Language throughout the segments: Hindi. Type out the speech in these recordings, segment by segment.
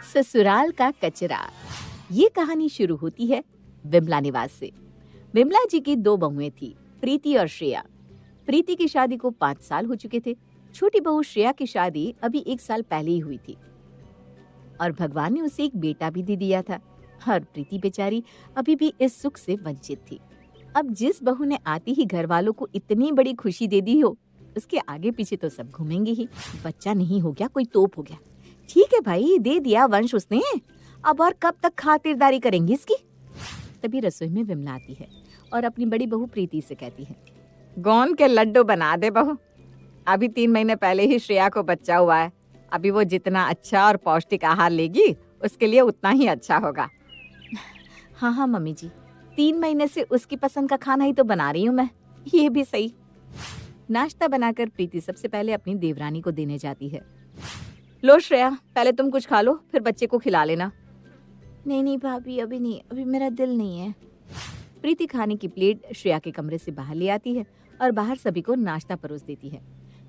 ससुराल का कचरा। ये कहानी शुरू होती है विमला निवास से। विमला जी की 2 बहुएं थी, प्रीति और श्रेया। प्रीति की शादी को 5 साल हो चुके थे। छोटी बहू श्रेया की शादी अभी 1 साल पहले ही हुई थी और भगवान ने उसे एक बेटा भी दे दिया था। और प्रीति बेचारी अभी भी इस सुख से वंचित थी। अब जिस बहू ने आती ही घर वालों को इतनी बड़ी खुशी दे दी हो, उसके आगे पीछे तो सब घूमेंगे ही। बच्चा नहीं हो गया कोई तोप हो गया। ठीक है भाई, दे दिया वंश उसने, अब और कब तक खातिरदारी करेंगी इसकी। तभी रसोई में विमला आती है और अपनी बड़ी बहू प्रीति से कहती है, गोंद के लड्डू बना दे बहू। अभी 3 महीने पहले ही श्रेया को बच्चा हुआ है। अभी वो जितना अच्छा और पौष्टिक आहार लेगी उसके लिए उतना ही अच्छा होगा। हाँ हाँ मम्मी जी, 3 महीने से उसकी पसंद का खाना ही तो बना रही हूँ मैं। ये भी सही। नाश्ता बनाकर प्रीति सबसे पहले अपनी देवरानी को देने जाती है। लो श्रेया, पहले तुम कुछ खा लो, फिर बच्चे को खिला लेना। नहीं भाभी, अभी नहीं, अभी मेरा दिल नहीं है। प्रीति खाने की प्लेट श्रेया के कमरे से बाहर ले आती है और बाहर सभी को नाश्ता परोस देती है।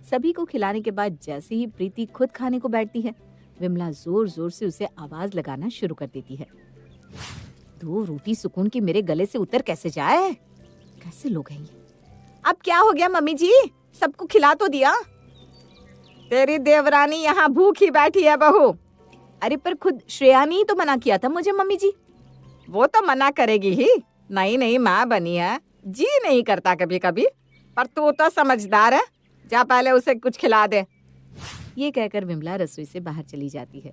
सभी को खिलाने के बाद जैसे ही प्रीति खुद खाने को बैठती है, विमला जोर जोर से उसे आवाज लगाना शुरू कर देती है। 2 रोटी सुकून की मेरे गले से उतर कैसे जाए? कैसे लोग हैं ये? अब क्या हो गया मम्मी जी, सबको खिला तो दिया। तेरी देवरानी यहाँ भूखी बैठी है बहू। अरे पर खुद श्रेया ने ही तो मना किया था मुझे मम्मी जी। वो तो मना करेगी ही, नहीं माँ बनी है, जी नहीं करता कभी कभी। पर तू तो समझदार है, जा पहले उसे कुछ खिला दे। ये कहकर विमला रसोई से बाहर चली जाती है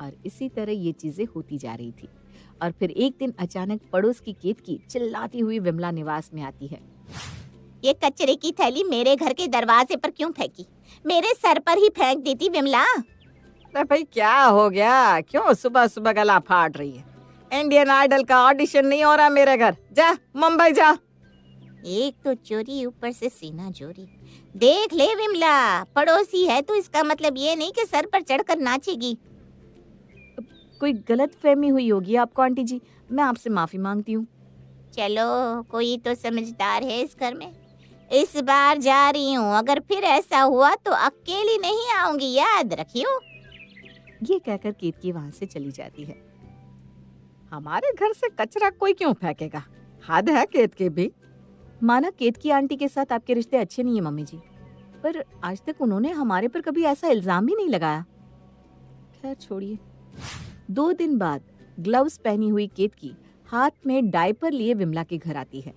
और इसी तरह ये चीजें होती जा रही थी। और फिर एक दिन अचानक पड़ोस की केतकी चिल्लाती हुई विमला निवास में आती है। ये कचरे की थैली मेरे घर के दरवाजे पर क्यों फेंकी? मेरे सर पर ही फेंक देती विमला। अरे भाई क्या हो गया, क्यों सुबह सुबह गला फाट रही है? इंडियन आइडल का ऑडिशन नहीं हो रहा मेरे घर, जा मुंबई जा। एक तो चोरी ऊपर से सीना चोरी। देख ले विमला, पड़ोसी है तो इसका मतलब ये नहीं कि सर पर चढ़कर नाचेगी। कोई गलत फहमी हुई होगी आपको आंटी जी, मैं आपसे माफी मांगती हूँ। चलो, कोई तो समझदार है इस घर में। इस बार जा रही हूँ, अगर फिर ऐसा हुआ तो अकेली नहीं आऊंगी, याद रखियो। ये कहकर केतकी वहाँ से चली जाती है। हमारे घर से कचरा कोई क्यों फेंकेगा? हद है केतकी भी। माना केतकी आंटी के साथ आपके रिश्ते अच्छे नहीं है मम्मी जी, पर आज तक उन्होंने हमारे पर कभी ऐसा इल्जाम भी नहीं लगाया। खैर छोड़िए। 2 दिन बाद ग्लव्स पहनी हुई केतकी हाथ में डायपर लिए विमला के घर आती है।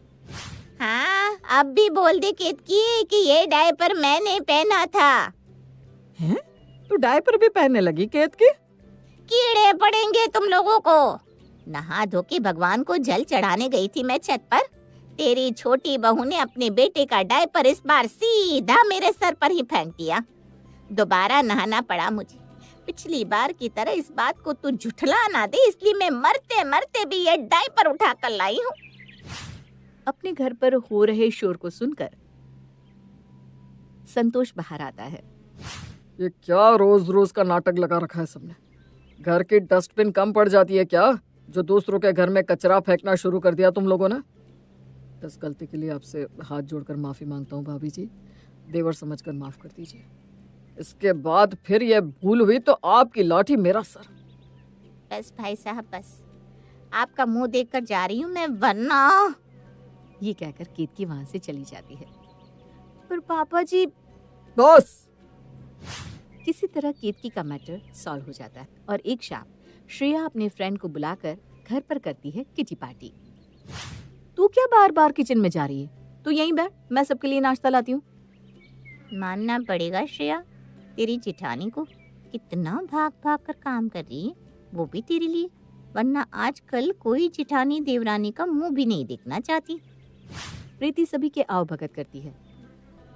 हाँ, अब भी बोल दे केतकी कि ये डायपर मैंने पहना था। हैं? तू डायपर भी पहनने लगी केतकी? कीड़े पड़ेंगे तुम लोगों को। नहा धो के भगवान को जल चढ़ाने गई थी मैं छत पर। तेरी छोटी बहू ने अपने बेटे का डायपर इस बार सीधा मेरे सर पर ही फेंक दिया। दोबारा नहाना पड़ा मुझे। पिछली बार की तरह इस बात को तू झुठला ना दे, इसलिए मैं मरते मरते भी ये डायपर उठा कर लाई हूँ। अपने घर पर हो रहे शोर को सुनकर संतोष बाहर आता है। ये क्या रोज रोज का नाटक लगा रखा है सबने? घर की डस्टबिन कम पड़ जाती है क्या, जो दूसरों के घर में कचरा फेंकना शुरू कर दिया तुम लोगों ने? इस गलती के लिए आपसे हाथ जोड़कर माफी मांगता हूँ भाभी जी, देवर समझकर माफ कर दीजिए। इसके बाद फिर ये भूल हुई तो आपकी लाठी मेरा सर। बस भाई साहब बस, आपका मुंह देखकर जा रही हूँ मैं, वरना। ये कहकर केतकी वहां से चली जाती है। पर पापा जी। बस। किसी तरह केतकी का मैटर सॉल्व हो जाता है और एक शाम श्रेया अपने फ्रेंड को बुलाकर घर पर करती है किटी पार्टी। तू क्या बार बार किचन में जा रही है? तू यहीं बैठ, मैं सबके लिए नाश्ता लाती हूँ। मानना पड़ेगा श्रेया, तेरी जिठानी को कितना भाग भाग कर काम कर रही है, वो भी तेरे लिए। वरना आजकल कोई जिठानी देवरानी का मुंह भी नहीं देखना चाहती। प्रीति सभी के आव भगत करती है,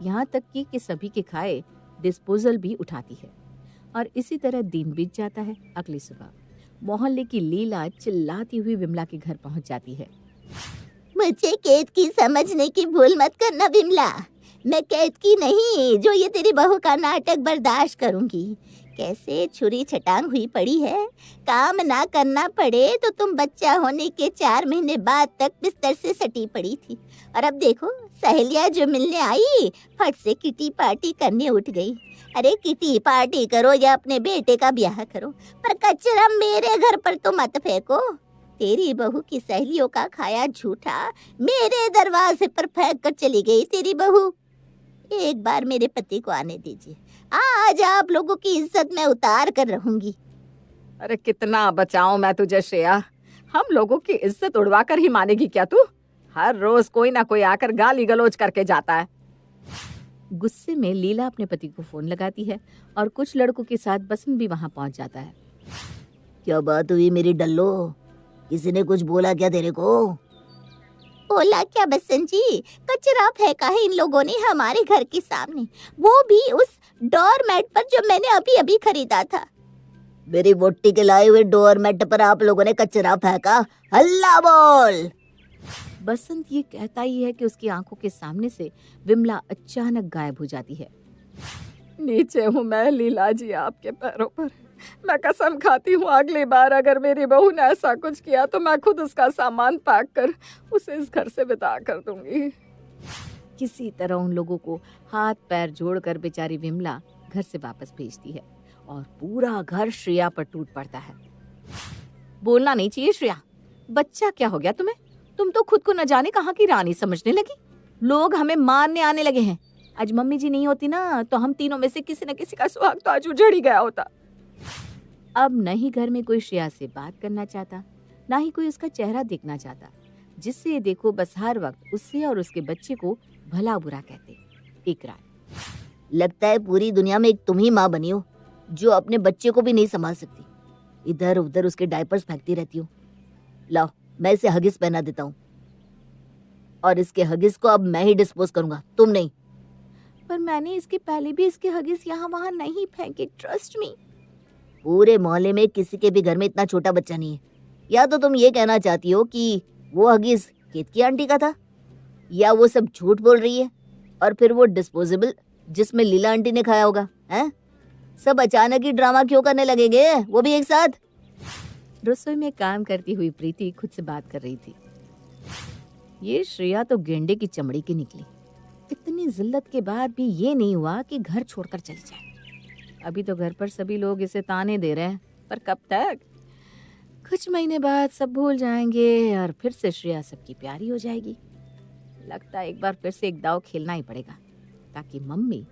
यहाँ तक कि सभी के खाए डिस्पोजल भी उठाती है। और इसी तरह दिन बीत जाता है। अगली सुबह मोहल्ले की लीला चिल्लाती हुई विमला के घर पहुंच जाती है। मुझे केतकी समझने की भूल मत करना विमला। मैं केतकी नहीं जो ये तेरी बहू का नाटक बर्दाश्त करूंगी। कैसे छुरी छटांग हुई पड़ी है। काम ना करना पड़े तो तुम बच्चा होने के 4 महीने बाद तक बिस्तर से सटी पड़ी थी, और अब देखो सहेलियां जो मिलने आई फट से किटी पार्टी करने उठ गई। अरे किटी पार्टी करो या अपने बेटे का ब्याह करो, पर कचरा मेरे घर पर तो मत फेंको। तेरी बहू की सहेलियों का खाया झूठा मेरे दरवाजे पर फेंक कर चली गई तेरी बहू। एक बार मेरे पति को आने दीजिए, आज आप लोगों की इज्जत मैं उतार कर रहूंगी। अरे कितना बचाऊं मैं तुझे श्रेया, हम लोगों की इज्जत उड़वा कर ही मानेगी क्या तू? हर रोज कोई ना कोई आकर गाली गलौज करके जाता है। गुस्से में लीला अपने पति को फोन लगाती है और कुछ लड़कों के साथ बसंत भी वहां पहुंच जाता है। क्या बात हुई मेरी डल्लो, किसी ने कुछ बोला क्या तेरे को? बोला क्या बसंत जी, कचरा फेंका है इन लोगों ने हमारे घर के सामने, वो भी उस डोरमैट पर जो मैंने अभी अभी खरीदा था। मेरी वोटी के लाए हुए डोरमैट पर आप लोगों ने कचरा फेंका, हल्ला बोल। बसंत ये कहता ही है कि उसकी आंखों के सामने से विमला अचानक गायब हो जाती है। नीचे हूँ मैं लीला जी आपके पैरों पर। मैं कसम खाती हूँ अगली बार अगर मेरी बहू ने ऐसा कुछ किया तो मैं खुद उसका सामान पैक कर उसे इस घर से विदा कर दूंगी। किसी तरह उन लोगों को हाथ पैर जोड़कर बेचारी विमला घर से वापस भेजती है और पूरा घर श्रेया पर टूट पड़ता है। बोलना नहीं चाहिए श्रेया, बच्चा क्या हो गया तुम्हें? तुम तो खुद को न जाने कहाँ की रानी समझने लगी। लोग हमें मारने आने लगे हैं। आज मम्मी जी नहीं होती ना तो हम तीनों में से किसी न किसी का सुहाग तो आज उजड़ ही गया होता। अब न ही घर में कोई श्रेया से बात करना चाहता, ना ही कोई उसका चेहरा देखना चाहता। जिससे देखो बस हर वक्त उससे और उसके बच्चे को भला बुरा कहते। एक रात लगता है पूरी दुनिया में एक तुम ही माँ बनी हो जो अपने बच्चे को भी नहीं संभाल सकती, इधर उधर उसके डायपर्स फेंकती रहती हो। लाओ मैं इसे हगिस पहना देता हूँ, और इसके हगिस को अब मैं ही डिस्पोज करूंगा, तुम नहीं। पर मैंने इसके पहले भी इसके हगिस यहाँ वहाँ नहीं फेंके, ट्रस्ट मी। पूरे मोहल्ले में किसी के भी घर में इतना छोटा बच्चा नहीं है। या तो तुम ये कहना चाहती हो कि वो हगिस केतकी आंटी का था, या वो सब झूठ बोल रही है और फिर वो डिस्पोजेबल जिसमें लीला आंटी ने खाया होगा, हैं? सब अचानक ही ड्रामा क्यों करने लगेंगे, वो भी एक साथ? रसोई में काम करती हुई प्रीति खुद से बात कर रही थी। ये श्रेया तो गेंडे की चमड़ी की निकली। इतनी जिल्लत के बाद भी ये नहीं हुआ कि घर छोड़कर चली जाए। अभी तो घर पर सभी लोग इसे ताने दे रहे हैं, पर कब तक? कुछ महीने बाद सब भूल जाएंगे और फिर से श्रेया सबकी प्यारी हो जाएगी। लगता है एक बार फिर से एक दाव खेलना ही पड़ेगा ताकि मम्मी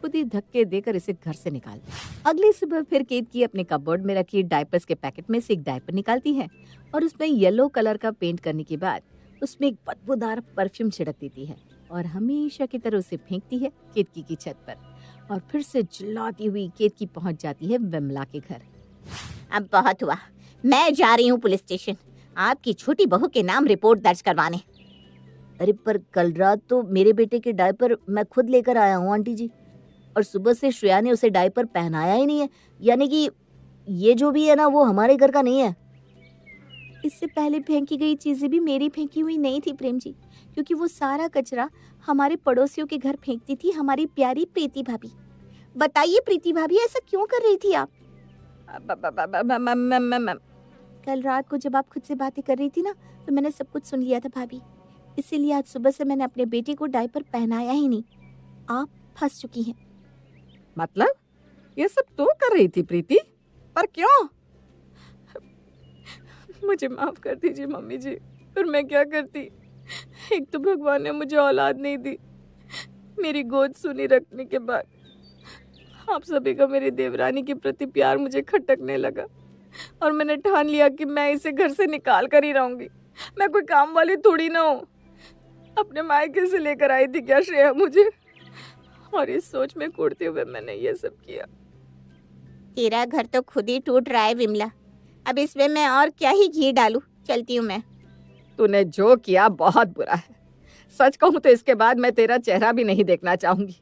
खुद ही धक्के देकर इसे घर से निकाल दे। अगली सुबह फिर केतकी अपने कपबोर्ड में रखी डायपर्स के पैकेट में से एक डायपर निकालती है और उसमें येलो कलर का पेंट करने के बाद उसमें एक बदबूदार परफ्यूम छिड़क देती है और हमेशा की तरह उसे फेंकती है केतकी की छत पर। और फिर से चिल्लाती हुई केतकी पहुंच जाती है विमला के घर। अब बहुत हुआ, मैं जा रही हूँ पुलिस स्टेशन आपकी छोटी बहू के नाम रिपोर्ट दर्ज करवाने। अरे पर कल रात तो मेरे बेटे के डायपर मैं खुद लेकर आया हूँ आंटी जी, और सुबह से श्रेया ने उसे डायपर पहनाया ही नहीं है। यानी कि ये जो भी है ना वो हमारे घर का नहीं है। इससे पहले फेंकी गई चीजें भी मेरी फेंकी हुई नहीं थी प्रेम जी, क्योंकि वो सारा कचरा हमारे पड़ोसियों के घर फेंकती थी हमारी प्यारी प्रीति भाभी। बताइए प्रीति भाभी ऐसा क्यों कर रही थी आप? कल रात को जब आप खुद से बातें कर रही थी ना तो मैंने सब कुछ सुन लिया था भाभी, इसीलिए आज सुबह से मैंने अपने बेटे को डायपर पहनाया ही नहीं। आप फंस चुकी हैं। मतलब ये सब तू कर रही थी प्रीति, पर क्यों? मुझे माफ कर दीजिए मम्मी जी, पर मैं क्या करती। एक तो भगवान ने मुझे औलाद नहीं दी, मेरी गोद सुनी रखने के बाद आप सभी का मेरी देवरानी के प्रति प्यार मुझे खटकने लगा और मैंने ठान लिया कि मैं इसे घर से निकाल कर ही रहूंगी। मैं कोई काम वाली थोड़ी ना हूँ। अपने मायके से लेकर आई थी क्या श्रेया मुझे, और इस सोच में कूदते हुए मैंने ये सब किया। तेरा घर तो खुद ही टूट रहा है विमला, अब इसमें मैं और क्या ही घी डालूं। चलती हूँ मैं। तूने जो किया बहुत बुरा है। सच कहूँ तो इसके बाद मैं तेरा चेहरा भी नहीं देखना चाहूंगी,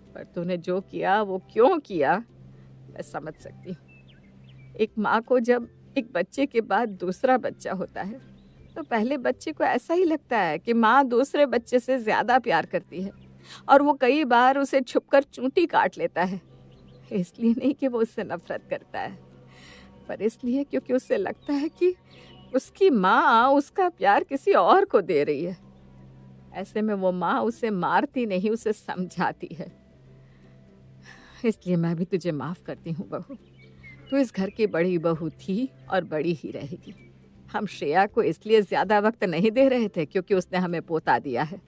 पर तूने जो किया वो क्यों किया मैं समझ सकती हूँ। एक माँ को जब एक बच्चे के बाद दूसरा बच्चा होता है तो पहले बच्चे को ऐसा ही लगता है कि माँ दूसरे बच्चे से ज्यादा प्यार करती है और वो कई बार उसे छुपकर चूंटी काट लेता है। इसलिए नहीं कि वो उससे नफरत करता है, पर इसलिए क्योंकि उसे लगता है कि उसकी माँ उसका प्यार किसी और को दे रही है। ऐसे में वो माँ उसे मारती नहीं, उसे समझाती है। इसलिए मैं भी तुझे माफ करती हूँ बहू। तू इस घर की बड़ी बहू थी और बड़ी ही रहेगी। हम श्रेया को इसलिए ज्यादा वक्त नहीं दे रहे थे क्योंकि उसने हमें पोता दिया है,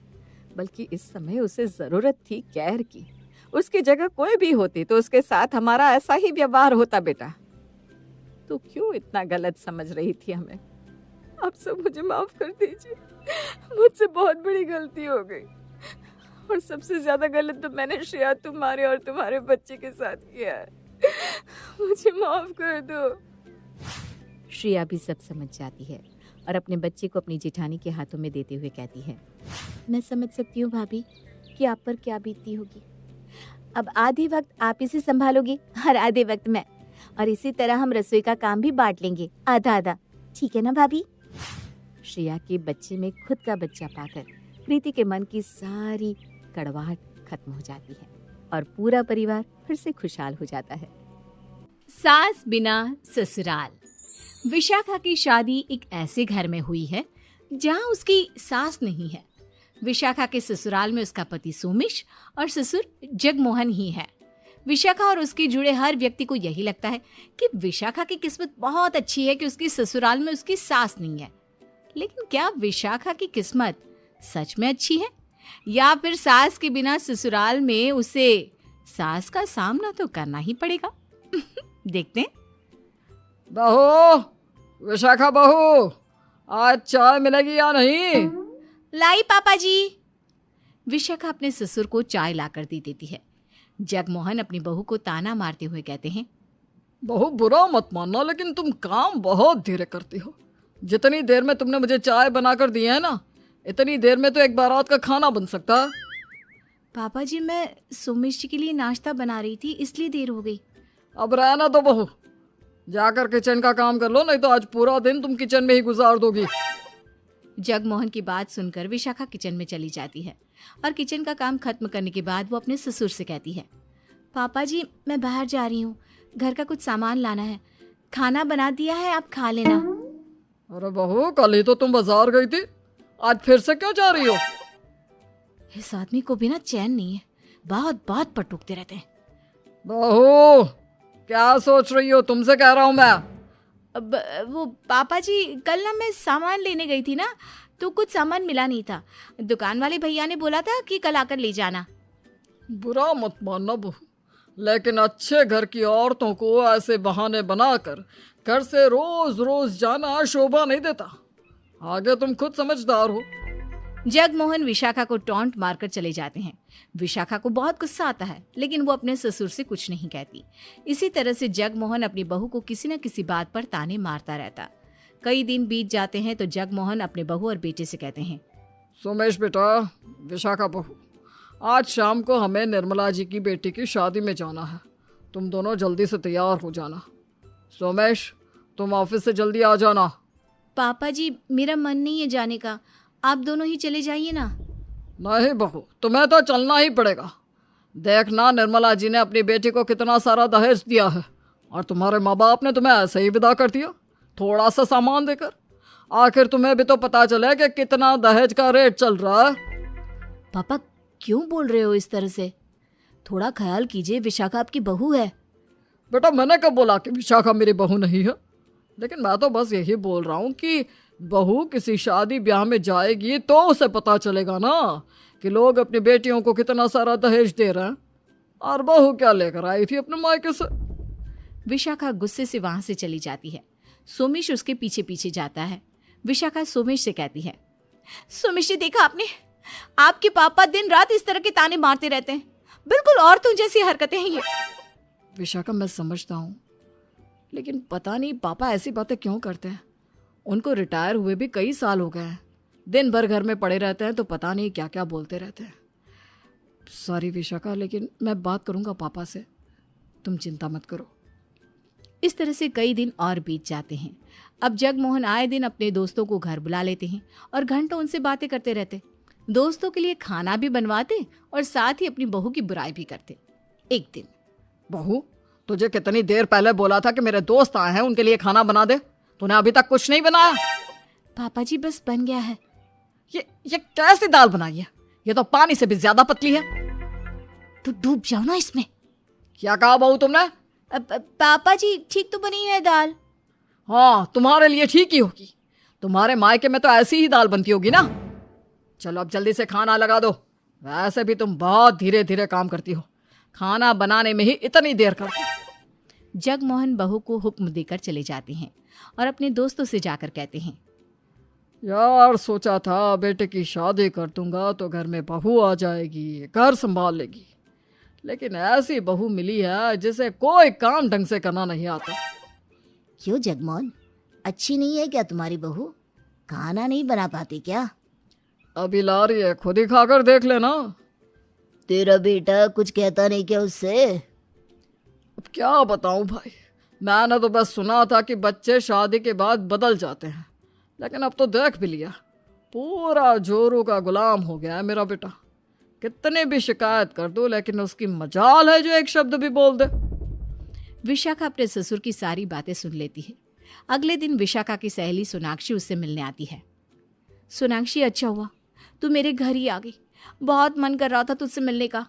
बल्कि इस समय उसे जरूरत थी केयर की। उसकी जगह कोई भी होती तो उसके साथ हमारा ऐसा ही व्यवहार होता। बेटा, तू क्यों इतना गलत समझ रही थी हमें? आप सब मुझे माफ कर दीजिए, मुझसे बहुत बड़ी गलती हो गई। और सबसे ज्यादा गलत तो मैंने श्रेया तुम्हारे और तुम्हारे बच्चे के साथ किया है। मुझे माफ कर दो। श्रेया भी सब समझ जाती है और अपने बच्चे को अपनी जेठानी के हाथों में देते हुए कहती है, मैं समझ सकती हूँ भाभी कि आप पर क्या बीतती होगी। अब आधे वक्त आप इसे संभालोगी और आधे वक्त मैं, और इसी तरह हम रसोई का काम भी बांट लेंगे, आधा आधा। ठीक है ना भाभी? श्रेया के बच्चे में खुद का बच्चा पाकर प्रीति के मन की सारी कड़वाहट खत्म हो जाती है और पूरा परिवार फिर से खुशहाल हो जाता है। सास बिना ससुराल। विशाखा की शादी एक ऐसे घर में हुई है जहां उसकी सास नहीं है। विशाखा के ससुराल में उसका पति सोमेश और ससुर जगमोहन ही है। विशाखा और उसके जुड़े हर व्यक्ति को यही लगता है कि विशाखा की किस्मत बहुत अच्छी है कि उसकी ससुराल में उसकी सास नहीं है। लेकिन क्या विशाखा की किस्मत सच में अच्छी है, या फिर सास के बिना ससुराल में उसे सास का सामना तो करना ही पड़ेगा? देखते हैं। बहू, विशाखा बहू, आज चाय मिलेगी या नहीं? लाई पापा जी। विशाखा अपने ससुर को चाय लाकर दे देती है। जगमोहन अपनी बहू को ताना मारते हुए कहते हैं, बहू बुरा मत मानना, लेकिन तुम काम बहुत धीरे करती हो। जितनी देर में तुमने मुझे चाय बनाकर दी है ना, इतनी देर में तो एक बारात का खाना बन सकता है। पापा जी मैं सोमेश जी के लिए नाश्ता बना रही थी, इसलिए देर हो गई। अब रहना तो बहू, जाकर किचन का काम कर लो, नहीं तो आज पूरा दिन तुम किचन में ही गुजार दोगी। जगमोहन की बात सुनकर विशाखा किचन में चली जाती है और किचन का काम खत्म करने के बाद वो अपने ससुर से कहती है, पापा जी मैं बाहर जा रही हूँ, घर का कुछ सामान लाना है, खाना बना दिया है, आप खा लेना। अरे बहू, कल ही तो तुम बाजार गई थी, आज फिर से क्यों जा रही हो? इस आदमी को भी ना चैन नहीं है, बात बात पर टूकते रहते हैं। बहू क्या सोच रही हो? तुमसे कह रहा हूँ मैं। अब वो पापा जी कल ना मैं सामान लेने गई थी ना, तो कुछ सामान मिला नहीं था। दुकान वाले भैया ने बोला था कि कल आकर ले जाना। बुरा मत मानना बहू, लेकिन अच्छे घर की औरतों को ऐसे बहाने बनाकर घर से रोज रोज जाना शोभा नहीं देता। आगे तुम खुद समझदार हो। जगमोहन विशाखा को टॉन्ट मारकर चले जाते हैं। विशाखा को बहुत गुस्सा आता है, लेकिन वो अपने ससुर से कुछ नहीं कहती। इसी तरह से जगमोहन अपनी बहू को किसी न किसी बात पर ताने मारता रहता। कई दिन बीत जाते हैं तो जगमोहन अपने बहू और बेटे से कहते हैं, सोमेश बेटा, विशाखा बहू, आज शाम को हमें निर्मला जी की बेटी की शादी में जाना है। तुम दोनों जल्दी से तैयार हो जाना। सोमेश, तुम ऑफिस से जल्दी आ जाना। पापा जी मेरा मन नहीं है जाने का, आप दोनों ही चले जाइए ना। नहीं बहू, तुम्हें तो चलना ही पड़ेगा। देखना निर्मला जी ने अपनी बेटी को कितना सारा दहेज दिया है, और तुम्हारे माँ बाप ने तुम्हें ऐसे ही विदा कर दिया, थोड़ा सा सामान देकर। आखिर तुम्हें भी तो पता चले कि कितना दहेज का रेट चल रहा है। पापा क्यों बोल रहे हो इस तरह से? थोड़ा ख्याल कीजिए, विशाखा आपकी बहू है। बेटा, मैंने कब बोला कि विशाखा मेरी बहू नहीं है? लेकिन मैं तो बस यही बोल रहा हूँ कि बहू किसी शादी ब्याह में जाएगी तो उसे पता चलेगा ना कि लोग अपनी बेटियों को कितना सारा दहेज दे रहे हैं। और बहू क्या लेकर आई थी अपने मायके से? विशाखा गुस्से से वहां से चली जाती है। सोमेश उसके पीछे पीछे जाता है। विशाखा सोमेश से कहती है, सोमेश जी देखा आपने, आपके पापा दिन रात इस तरह के ताने मारते रहते हैं, बिल्कुल औरतों जैसी हरकतें हैं ये। विशाखा, मैं समझता हूँ, लेकिन पता नहीं पापा ऐसी बातें क्यों करते हैं। उनको रिटायर हुए भी कई साल हो गए हैं, दिन भर घर में पड़े रहते हैं तो पता नहीं क्या क्या बोलते रहते हैं। सॉरी विशाखा, लेकिन मैं बात करूँगा पापा से, तुम चिंता मत करो। इस तरह से कई दिन और बीत जाते हैं। अब जगमोहन आए दिन अपने दोस्तों को घर बुला लेते हैं और घंटों उनसे बातें करते रहते। दोस्तों के लिए खाना भी बनवाते और साथ ही अपनी बहू की बुराई भी करते। एक दिन, बहू तुझे कितनी देर पहले बोला था कि मेरे दोस्त आए हैं, उनके लिए खाना बना दे। तूने अभी तक कुछ नहीं बनाया। पापा जी बस बन गया है। ये कैसी दाल बनाई है? ये तो पानी से भी ज्यादा पतली है। तो डूब जाओ ना इसमें। क्या कहा बहू तुमने? पापा जी ठीक तो बनी है दाल। हाँ, तुम्हारे लिए ठीक ही होगी। तुम्हारे मायके में तो ऐसी ही दाल बनती होगी ना। चलो अब जल्दी से खाना लगा दो। वैसे भी तुम बहुत धीरे धीरे काम करती हो, खाना बनाने में ही इतनी देर करती हो। जगमोहन बहू को हुक्म देकर चले जाते हैं और अपने दोस्तों से जाकर कहते हैं, यार सोचा था बेटे की शादी कर दूंगा तो घर में बहू आ जाएगी, घर संभाल लेगी, लेकिन ऐसी बहू मिली है जिसे कोई काम ढंग से करना नहीं आता। क्यों जगमोहन, अच्छी नहीं है क्या तुम्हारी बहू? खाना नहीं बना पाती क्या? अभी ला रही है, खुद ही खाकर देख लेना। तेरा बेटा कुछ कहता नहीं क्या उससे? अब क्या बताऊं भाई, मैंने तो बस सुना था कि बच्चे शादी के बाद बदल जाते हैं, लेकिन अब तो देख भी लिया, पूरा जोरू का गुलाम हो गया है मेरा बेटा। कितने भी शिकायत कर दो, लेकिन उसकी मजाल है जो एक शब्द भी बोल दे। विशाखा अपने ससुर की सारी बातें सुन लेती है। अगले दिन विशाखा की सहेली सोनाक्षी उससे मिलने आती है। सोनाक्षी, अच्छा हुआ तू मेरे घर ही आ गई, बहुत मन कर रहा था तुझसे मिलने का।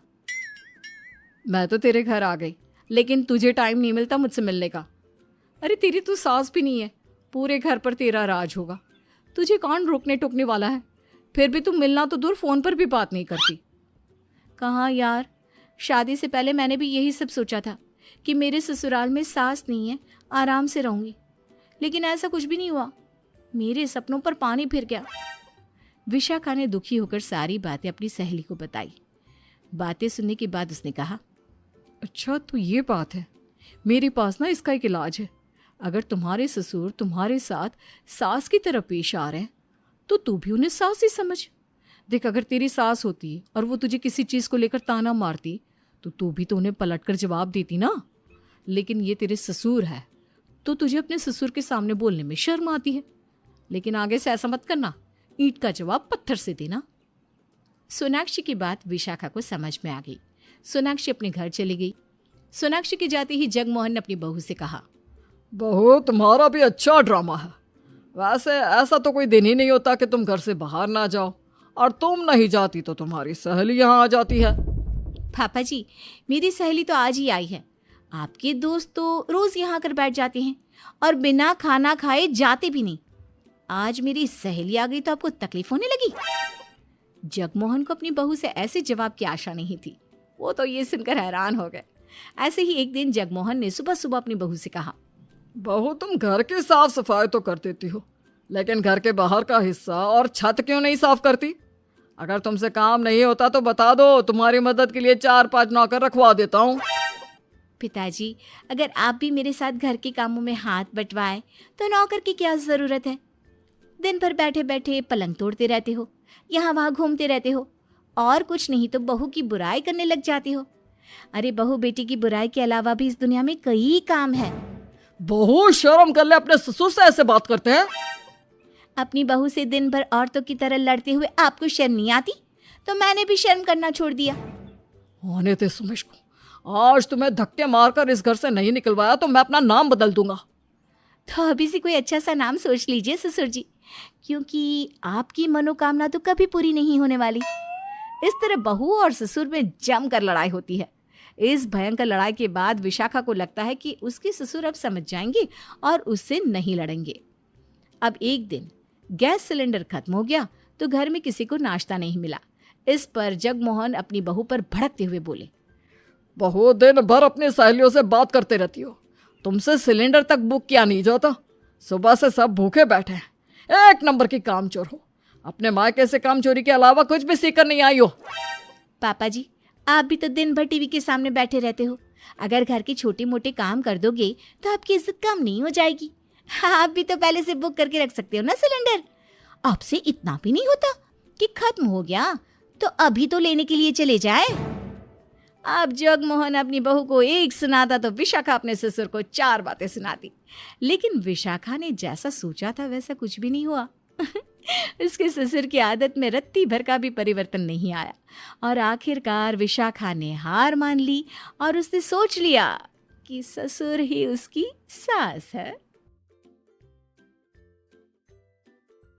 मैं तो तेरे घर आ गई, लेकिन तुझे टाइम नहीं मिलता मुझसे मिलने का। अरे तेरी तो सास भी नहीं है, पूरे घर पर तेरा राज होगा, तुझे कौन रोकने टोकने वाला है? फिर भी तू मिलना तो दूर, फोन पर भी बात नहीं करती। कहाँ यार, शादी से पहले मैंने भी यही सब सोचा था कि मेरे ससुराल में सास नहीं है, आराम से रहूंगी, लेकिन ऐसा कुछ भी नहीं हुआ। मेरे सपनों पर पानी फिर गया। विशाखा ने दुखी होकर सारी बातें अपनी सहेली को बताई। बातें सुनने के बाद उसने कहा, अच्छा तो ये बात है, मेरे पास ना इसका एक इलाज है। अगर तुम्हारे ससुर तुम्हारे साथ सास की तरह पेश आ रहे हैं तो तू भी उन्हें सास ही समझ। देख, अगर तेरी सास होती और वो तुझे किसी चीज को लेकर ताना मारती तो तू भी तो उन्हें पलटकर जवाब देती ना। लेकिन ये तेरे ससुर है तो तुझे अपने ससुर के सामने बोलने में शर्म आती है। लेकिन आगे से ऐसा मत करना, ईंट का जवाब पत्थर से देना। सोनाक्षी की बात विशाखा को समझ में आ गई। सोनाक्षी अपने घर चली गई। सोनाक्षी के जाते ही जगमोहन ने अपनी बहू से कहा, बहू तुम्हारा भी अच्छा ड्रामा है। वैसे ऐसा तो कोई दिन ही नहीं होता कि तुम घर से बाहर ना जाओ, और तुम नहीं जाती तो तुम्हारी सहेली यहाँ आ जाती है। पापा जी, मेरी सहेली तो आज ही आई है। आपके दोस्त तो रोज यहाँ आकर बैठ जाते हैं और बिना खाना खाए जाते भी नहीं। आज मेरी सहेली आ गई तो आपको तकलीफ होने लगी? जगमोहन को अपनी बहू से ऐसे जवाब की आशा नहीं थी। वो तो ये सुनकर हैरान हो गए। ऐसे ही एक दिन जगमोहन ने सुबह सुबह अपनी बहू से कहा, बहू तुम घर की साफ सफाई तो कर देती हो, लेकिन घर के बाहर का हिस्सा और छत क्यों नहीं साफ करती? अगर तुमसे काम नहीं होता तो बता दो, तुम्हारी मदद के लिए 4-5 नौकर रखवा देता हूँ। पिताजी, अगर आप भी मेरे साथ घर के कामों में हाथ बंटवाए तो नौकर की क्या जरूरत है? दिन भर बैठे बैठे पलंग तोड़ते रहते हो, यहाँ वहाँ घूमते रहते हो, और कुछ नहीं तो बहू की बुराई करने लग जाती हो। अरे बहू बेटी की बुराई के अलावा भी इस दुनिया में कई काम है। बहू शर्म कर ले, अपने ससुर से ऐसे बात करते हैं? अपनी बहू से दिन भर औरतों की तरह लड़ते हुए आपको शर्म नहीं आती? तो मैंने भी शर्म करना छोड़ दिया। आने दे सुमेश को, आज तुम्हें धक्के मारकर इस घर से नहीं निकलवाया तो मैं अपना नाम बदल दूंगा। तो अभी से कोई अच्छा सा नाम सोच लीजिए ससुर जी, क्योंकि आपकी मनोकामना तो कभी पूरी नहीं होने वाली। इस तरह बहू और ससुर में जमकर लड़ाई होती है। इस भयंकर लड़ाई के बाद विशाखा को लगता है कि उसके ससुर अब समझ जाएंगे और उससे नहीं लड़ेंगे। अब एक दिन गैस सिलेंडर खत्म हो गया तो घर में किसी को नाश्ता नहीं मिला। इस पर जगमोहन अपनी बहू पर भड़कते हुए बोले, बहू दिन भर अपनी सहेलियों से बात करते रहती हो, तुमसे सिलेंडर तक बुक किया नहीं जाता। सुबह से सब भूखे बैठे हैं, एक नंबर की कामचोर हो। अपने मायके से काम चोरी के अलावा कुछ भी सीखकर नहीं आई हो। पापा जी, आप भी तो दिन भर टीवी के सामने बैठे रहते हो। अगर घर के छोटे मोटे काम कर दोगे तो आपकी इज्जत कम नहीं हो जाएगी। आप भी तो पहले से बुक करके रख सकते हो ना सिलेंडर। आपसे इतना भी नहीं होता कि खत्म हो गया तो अभी तो लेने के लिए चले जाए। अब जगमोहन अपनी बहू को एक सुनाता तो विशाखा अपने ससुर को 4 बातें सुनाती। लेकिन विशाखा ने जैसा सोचा था वैसा कुछ भी नहीं हुआ। उसके ससुर की आदत में रत्ती भर का भी परिवर्तन नहीं आया और आखिरकार विशाखा ने हार मान ली और उसने सोच लिया कि ससुर ही उसकी सास है।